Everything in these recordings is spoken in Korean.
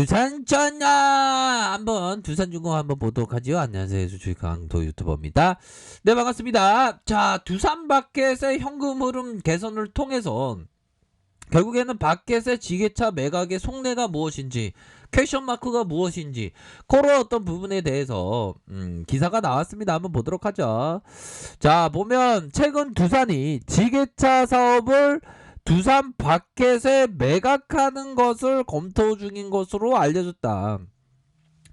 두산전야 한번 두산중공 한번 보도록 하지요. 안녕하세요, 주식 강도 유튜버입니다. 네, 반갑습니다. 자, 두산 바켓의 현금 흐름 개선을 통해서 결국에는 바켓의 지게차 매각의 속내가 무엇인지, 퀘션 마크가 무엇인지, 그런 어떤 부분에 대해서 기사가 나왔습니다. 한번 보도록 하죠. 자, 보면 최근 두산이 지게차 사업을 두산 바켓에 매각하는 것을 검토 중인 것으로 알려졌다.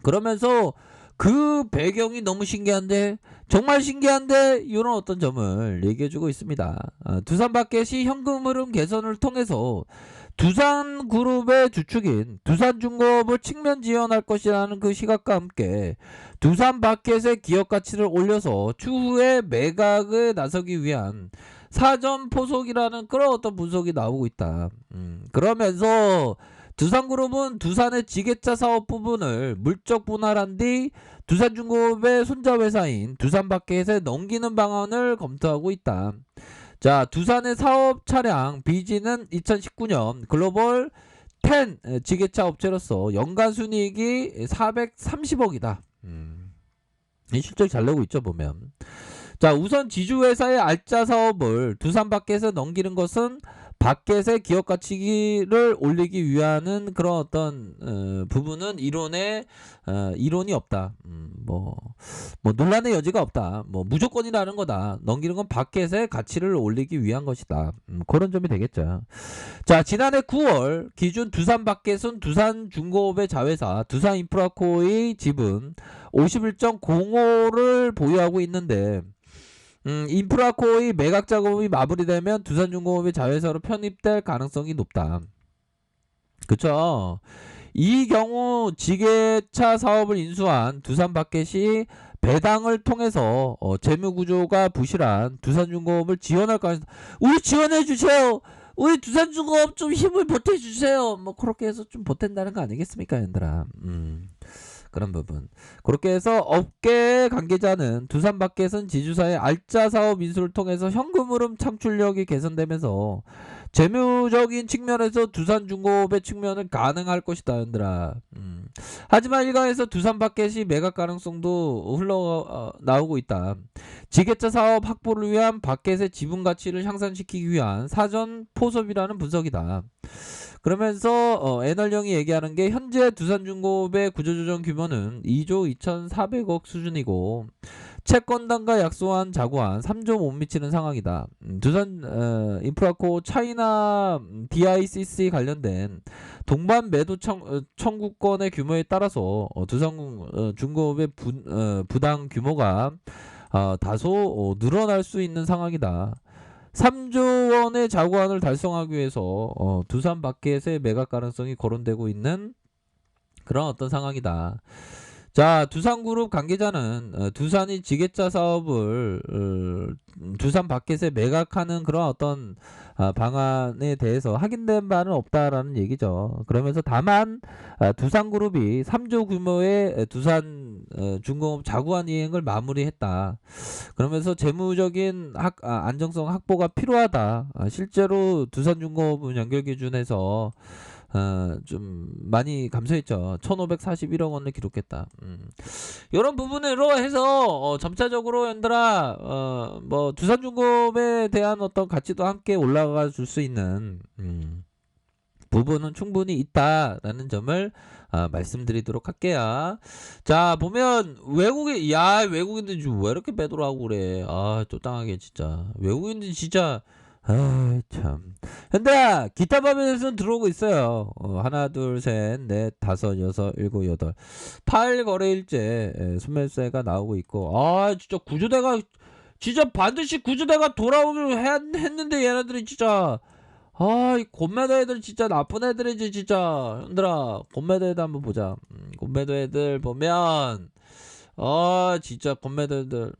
그러면서 그 배경이 너무 신기한데, 정말 신기한데, 이런 어떤 점을 얘기해주고 있습니다. 두산 바켓이 현금 흐름 개선을 통해서 두산그룹의 주축인 두산중공업을 측면 지원할 것이라는 그 시각과 함께 두산 바켓의 기업 가치를 올려서 추후에 매각에 나서기 위한 사전 포석이라는 그런 어떤 분석이 나오고 있다. 그러면서 두산그룹은 두산의 지게차 사업 부분을 물적 분할한 뒤 두산중공업의 손자회사인 두산바켓에 넘기는 방안을 검토하고 있다. 자, 두산의 사업 차량 BG는 2019년 글로벌 10 지게차 업체로서 연간 순이익이 430억이다. 실적 잘 내고 있죠, 보면. 자, 우선 지주회사의 알짜 사업을 두산바켓에 넘기는 것은 바켓의 기업 가치를 올리기 위한 그런 어떤 부분은 이론이 없다. 뭐 논란의 여지가 없다. 뭐 무조건이라는 거다. 넘기는 건 바켓의 가치를 올리기 위한 것이다. 그런 점이 되겠죠. 자, 지난해 9월 기준 두산바켓은 두산중공업의 자회사 두산인프라코의 지분 51.05를 보유하고 있는데, 인프라코의 매각 작업이 마무리되면 두산중공업의 자회사로 편입될 가능성이 높다. 그쵸? 이 경우 지게차 사업을 인수한 두산바켓이 배당을 통해서 재무구조가 부실한 두산중공업을 지원할 가능성. 우리 지원해주세요. 우리 두산중공업 좀 힘을 보태주세요. 뭐 그렇게 해서 좀 보탠다는 거 아니겠습니까, 얘들아. 그런 부분. 그렇게 해서 업계 관계자는 두산바켓은 지주사의 알짜 사업 인수를 통해서 현금 흐름 창출력이 개선되면서 재무적인 측면에서 두산중공업의 측면은 가능할 것이다, 얘들아. 하지만 일각에서 두산바켓이 매각 가능성도 흘러나오고 있다. 지게차 사업 확보를 위한 바켓의 지분 가치를 향상시키기 위한 사전 포섭이라는 분석이다. 그러면서 애널령이 얘기하는 게 현재 두산중공업의 구조조정 규모는 2조 2,400억 수준이고 채권단과 약소한 자구한 3조 못 미치는 상황이다. 두산 인프라코 차이나 DICC 관련된 동반 매도 청구권의 규모에 따라서 두산중공업의 부당 규모가 다소 늘어날 수 있는 상황이다. 3조 원의 자구안을 달성하기 위해서 두산바켓의 매각 가능성이 거론되고 있는 그런 어떤 상황이다. 자, 두산그룹 관계자는 두산이 지게차 사업을 두산바켓에 매각하는 그런 어떤 방안에 대해서 확인된 바는 없다라는 얘기죠. 그러면서 다만 두산그룹이 3조 규모의 두산중공업 자구안 이행을 마무리했다. 그러면서 재무적인 안정성 확보가 필요하다. 실제로 두산중공업은 연결기준에서 좀 많이 감소했죠. 1541억 원을 기록했다. 이런 부분으로 해서 점차적으로 얘들아 뭐 두산중공업에 대한 어떤 가치도 함께 올라가 줄 수 있는 부분은 충분히 있다라는 점을 말씀드리도록 할게요. 자, 보면 외국인들 지금 왜 이렇게 빼돌아오고 그래. 쫓당하게 진짜. 외국인들 진짜 참. 현대야, 기타 화면에서는 들어오고 있어요. 하나, 둘, 셋, 넷, 다섯, 여섯, 일곱, 여덟. 8거래일째 소매수가 나오고 있고, 진짜 구조대가, 진짜 반드시 구조대가 돌아오길 했는데 얘네들이 진짜, 이 곰매도 애들 진짜 나쁜 애들이지, 진짜. 현들아, 곰매도 애들 한번 보자. 곰매도 애들 보면, 진짜 곰매도 애들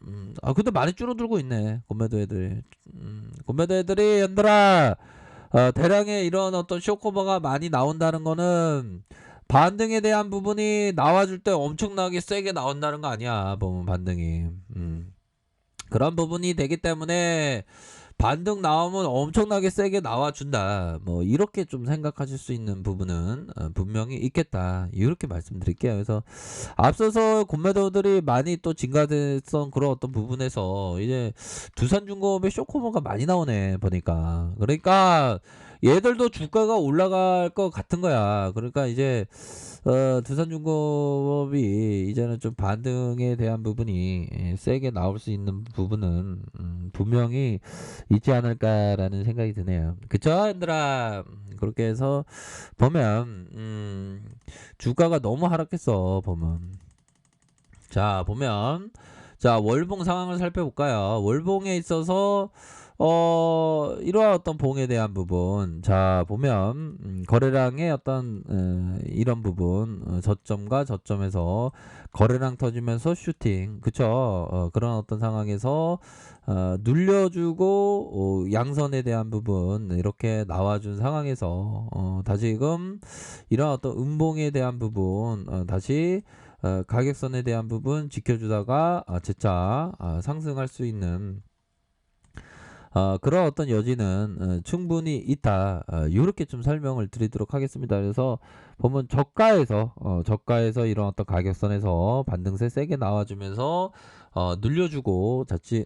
근데 많이 줄어들고 있네, 곰매도 애들이. 곰매도 애들이 얘들아 대량의 이런 어떤 쇼커버가 많이 나온다는 거는 반등에 대한 부분이 나와줄 때 엄청나게 세게 나온다는 거 아니야, 보면 반등이. 그런 부분이 되기 때문에 반등 나오면 엄청나게 세게 나와준다. 뭐 이렇게 좀 생각하실 수 있는 부분은 분명히 있겠다. 이렇게 말씀드릴게요. 그래서 앞서서 곤매도들이 많이 또 증가됐던 그런 어떤 부분에서 이제 두산중공업의 쇼커버가 많이 나오네 보니까. 그러니까 얘들도 주가가 올라갈 것 같은 거야. 그러니까 이제 두산중공업이 이제는 좀 반등에 대한 부분이 세게 나올 수 있는 부분은 분명히 있지 않을까라는 생각이 드네요. 그쵸, 얘들아? 그렇게 해서 보면 주가가 너무 하락했어 보면. 자, 보면 자 월봉 상황을 살펴볼까요? 월봉에 있어서 이러한 어떤 봉에 대한 부분, 자 보면 거래량의 어떤 이런 부분, 저점과 저점에서 거래량 터지면서 슈팅, 그쵸? 그런 어떤 상황에서 눌려주고 양선에 대한 부분 이렇게 나와준 상황에서 다시금 이런 어떤 음봉에 대한 부분 다시 가격선에 대한 부분 지켜주다가 재차 상승할 수 있는 그런 어떤 여지는 충분히 있다. 이렇게 좀 설명을 드리도록 하겠습니다. 그래서 보면 저가에서 이런 어떤 가격선에서 반등세 세게 나와주면서 눌려주고 다시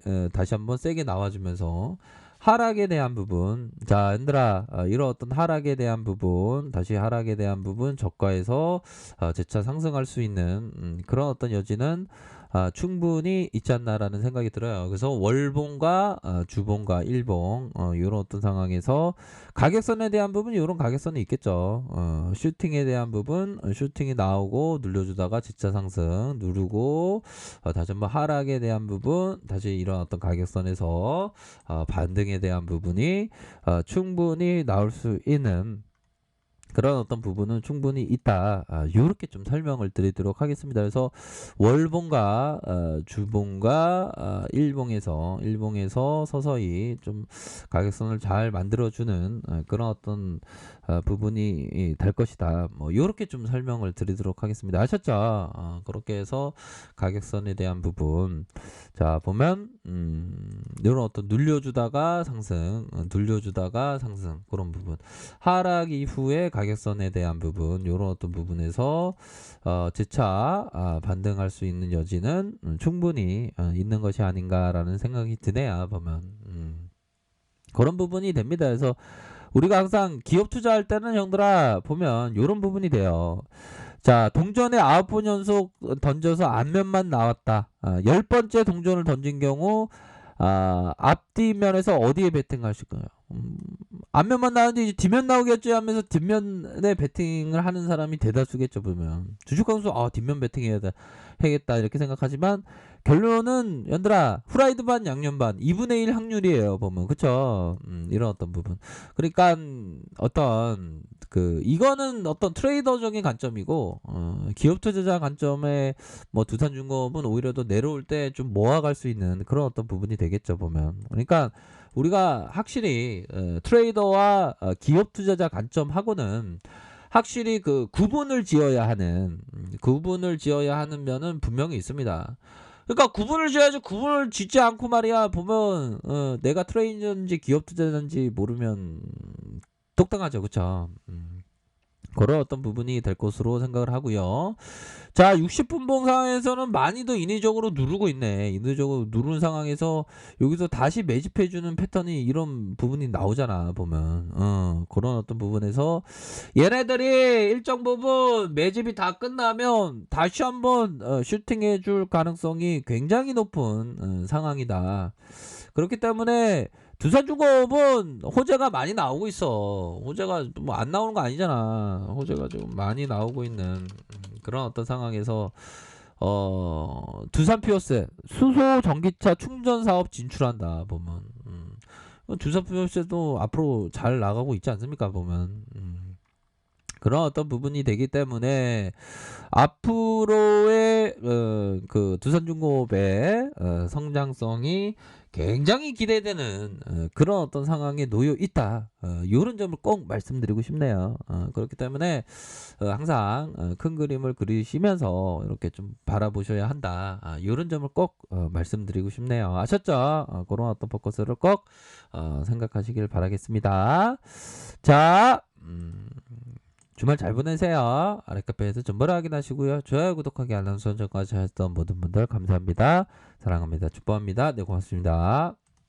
한번 세게 나와주면서 하락에 대한 부분, 자 얘들아, 이런 어떤 하락에 대한 부분, 다시 하락에 대한 부분, 저가에서 재차 상승할 수 있는 그런 어떤 여지는 충분히 있지 않나라는 생각이 들어요. 그래서 월봉과 주봉과 일봉 이런 어떤 상황에서 가격선에 대한 부분, 이런 가격선이 있겠죠. 슈팅에 대한 부분, 슈팅이 나오고 눌려주다가 지차 상승 누르고 다시 한번 하락에 대한 부분, 다시 이런 어떤 가격선에서 반등에 대한 부분이 충분히 나올 수 있는 그런 어떤 부분은 충분히 있다. 이렇게 좀 설명을 드리도록 하겠습니다. 그래서 월봉과 주봉과 일봉에서 서서히 좀 가격선을 잘 만들어주는 그런 어떤 부분이 될 것이다. 뭐 이렇게 좀 설명을 드리도록 하겠습니다. 아셨죠? 그렇게 해서 가격선에 대한 부분, 자 보면 이런 어떤 눌려주다가 상승, 눌려주다가 상승, 그런 부분, 하락 이후에 가격선에 대한 부분, 이런 어떤 부분에서 재차 반등할 수 있는 여지는 충분히 있는 것이 아닌가라는 생각이 드네요. 보면 그런 부분이 됩니다. 그래서 우리가 항상 기업 투자할 때는 형들아 보면 이런 부분이 돼요. 자, 동전에 9번 연속 던져서 앞면만 나왔다. 10번째 동전을 던진 경우 앞뒤면에서 어디에 베팅하실 거예요? 앞면만 나오는데 이제 뒷면 나오겠지 하면서 뒷면에 베팅을 하는 사람이 대다수겠죠. 보면 주식광수 뒷면 베팅해야겠다 이렇게 생각하지만 결론은 연들아 후라이드 반 양념 반 2분의 1 확률이에요. 보면 그쵸? 이런 어떤 부분, 그러니까 어떤 이거는 어떤 트레이더적인 관점이고 기업 투자자 관점에 뭐 두산중공업은 오히려 더 내려올 때 좀 모아갈 수 있는 그런 어떤 부분이 되겠죠. 보면 그러니까 우리가 확실히 트레이더와 기업 투자자 관점하고는 확실히 구분을 지어야 하는 면은 분명히 있습니다. 그러니까 구분을 지어야지, 구분을 짓지 않고 말이야 보면 내가 트레이더인지 기업 투자자인지 모르면 똑당하죠. 그쵸? 그런 어떤 부분이 될 것으로 생각을 하고요. 자, 60분봉 상황에서는 많이도 인위적으로 누르고 있네. 인위적으로 누르는 상황에서 여기서 다시 매집해주는 패턴이 이런 부분이 나오잖아. 보면 그런 어떤 부분에서 얘네들이 일정 부분 매집이 다 끝나면 다시 한번 슈팅해줄 가능성이 굉장히 높은 상황이다. 그렇기 때문에 두산중공업은 호재가 많이 나오고 있어. 호재가 뭐 안 나오는 거 아니잖아. 호재가 좀 많이 나오고 있는 그런 어떤 상황에서 두산피어스 수소 전기차 충전 사업 진출한다. 보면 두산피어스도 앞으로 잘 나가고 있지 않습니까? 보면 그런 어떤 부분이 되기 때문에 앞으로의 그 두산중공업의 성장성이 굉장히 기대되는 그런 어떤 상황에 놓여 있다. 요런 점을 꼭 말씀드리고 싶네요. 그렇기 때문에 항상 큰 그림을 그리시면서 이렇게 좀 바라보셔야 한다. 요런 점을 꼭 말씀드리고 싶네요. 아셨죠? 그런 어떤 포커스를 꼭 생각하시길 바라겠습니다. 자, 주말 잘 보내세요. 아랫카페에서 정보를 확인하시고요. 좋아요, 구독하기, 알람 설정까지 하셨던 모든 분들 감사합니다. 사랑합니다. 축복합니다. 네, 고맙습니다.